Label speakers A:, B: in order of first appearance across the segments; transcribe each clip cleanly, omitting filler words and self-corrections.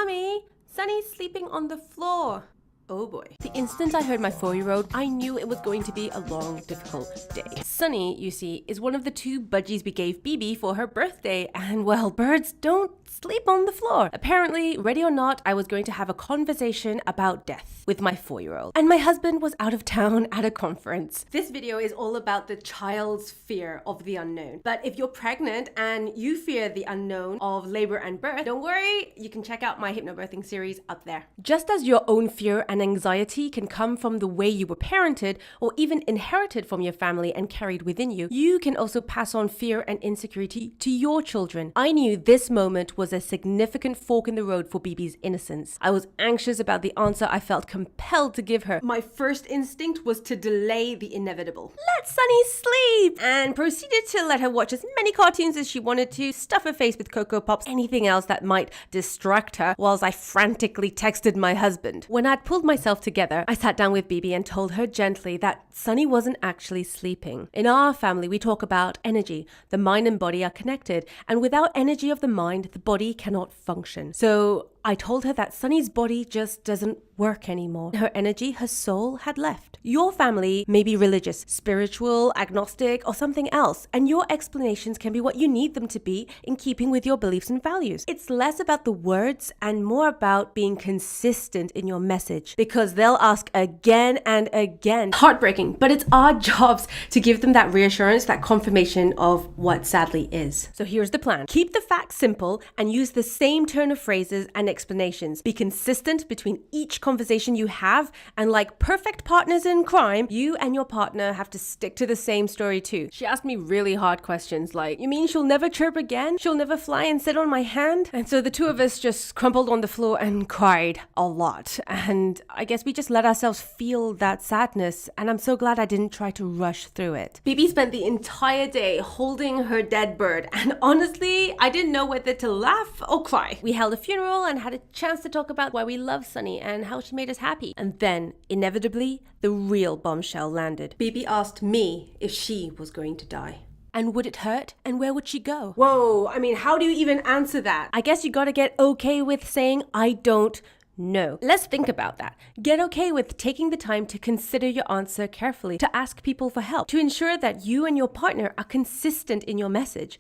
A: Mommy, Sunny's sleeping on the floor. Oh boy. The instant I heard my 4-year-old, I knew it was going to be a long, difficult day. Sunny, you see, is one of the 2 budgies we gave BB for her birthday, and well, birds don't sleep on the floor. Apparently, ready or not, I was going to have a conversation about death with my 4-year-old. And my husband was out of town at a conference. This video is all about the child's fear of the unknown. But if you're pregnant and you fear the unknown of labor and birth, don't worry, you can check out my hypnobirthing series up there. Just as your own fear and anxiety can come from the way you were parented or even inherited from your family and carried within you, you can also pass on fear and insecurity to your children. I knew this moment was a significant fork in the road for BB's innocence. I was anxious about the answer I felt compelled to give her. My first instinct was to delay the inevitable. Let Sunny sleep! And proceeded to let her watch as many cartoons as she wanted to, stuff her face with Cocoa Pops, anything else that might distract her, whilst I frantically texted my husband. When I'd pulled myself together, I sat down with BB and told her gently that Sunny wasn't actually sleeping. In our family, we talk about energy. The mind and body are connected, and without energy of the mind, the body cannot function. So I told her that Sunny's body just doesn't work anymore. Her energy, her soul had left. Your family may be religious, spiritual, agnostic, or something else, and your explanations can be what you need them to be in keeping with your beliefs and values. It's less about the words and more about being consistent in your message, because they'll ask again and again. Heartbreaking, but it's our jobs to give them that reassurance, that confirmation of what sadly is. So here's the plan. Keep the facts simple and use the same turn of phrases and explanations. Be consistent between each conversation you have, and like perfect partners in crime, you and your partner have to stick to the same story too. She asked me really hard questions like, you mean she'll never chirp again? She'll never fly and sit on my hand? And so the 2 of us just crumpled on the floor and cried a lot. And I guess we just let ourselves feel that sadness, and I'm so glad I didn't try to rush through it. BB spent the entire day holding her dead bird, and honestly, I didn't know whether to laugh or cry. We held a funeral and had a chance to talk about why we love Sunny and how she made us happy. And then, inevitably, the real bombshell landed. BB asked me if she was going to die. And would it hurt? And where would she go? Whoa, I mean, how do you even answer that? I guess you gotta get okay with saying, I don't know. Let's think about that. Get okay with taking the time to consider your answer carefully, to ask people for help, to ensure that you and your partner are consistent in your message.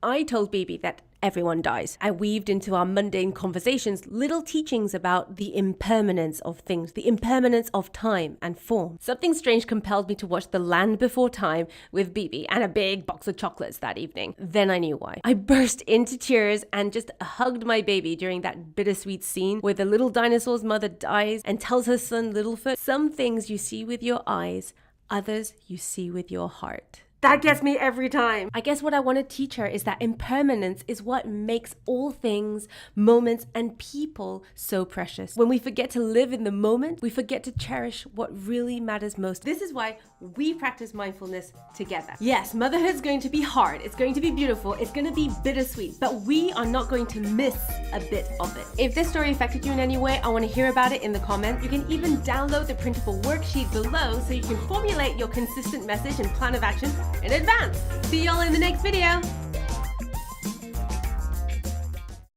A: I told BB that everyone dies. I weaved into our mundane conversations little teachings about the impermanence of things, the impermanence of time and form. Something strange compelled me to watch The Land Before Time with BB and a big box of chocolates that evening. Then I knew why. I burst into tears and just hugged my baby during that bittersweet scene where the little dinosaur's mother dies and tells her son Littlefoot, some things you see with your eyes, others you see with your heart. That gets me every time. I guess what I want to teach her is that impermanence is what makes all things, moments, and people so precious. When we forget to live in the moment, we forget to cherish what really matters most. This is why we practice mindfulness together. Yes, motherhood's going to be hard. It's going to be beautiful. It's going to be bittersweet, but we are not going to miss a bit of it. If this story affected you in any way, I want to hear about it in the comments. You can even download the printable worksheet below so you can formulate your consistent message and plan of action in advance. See y'all in the next video.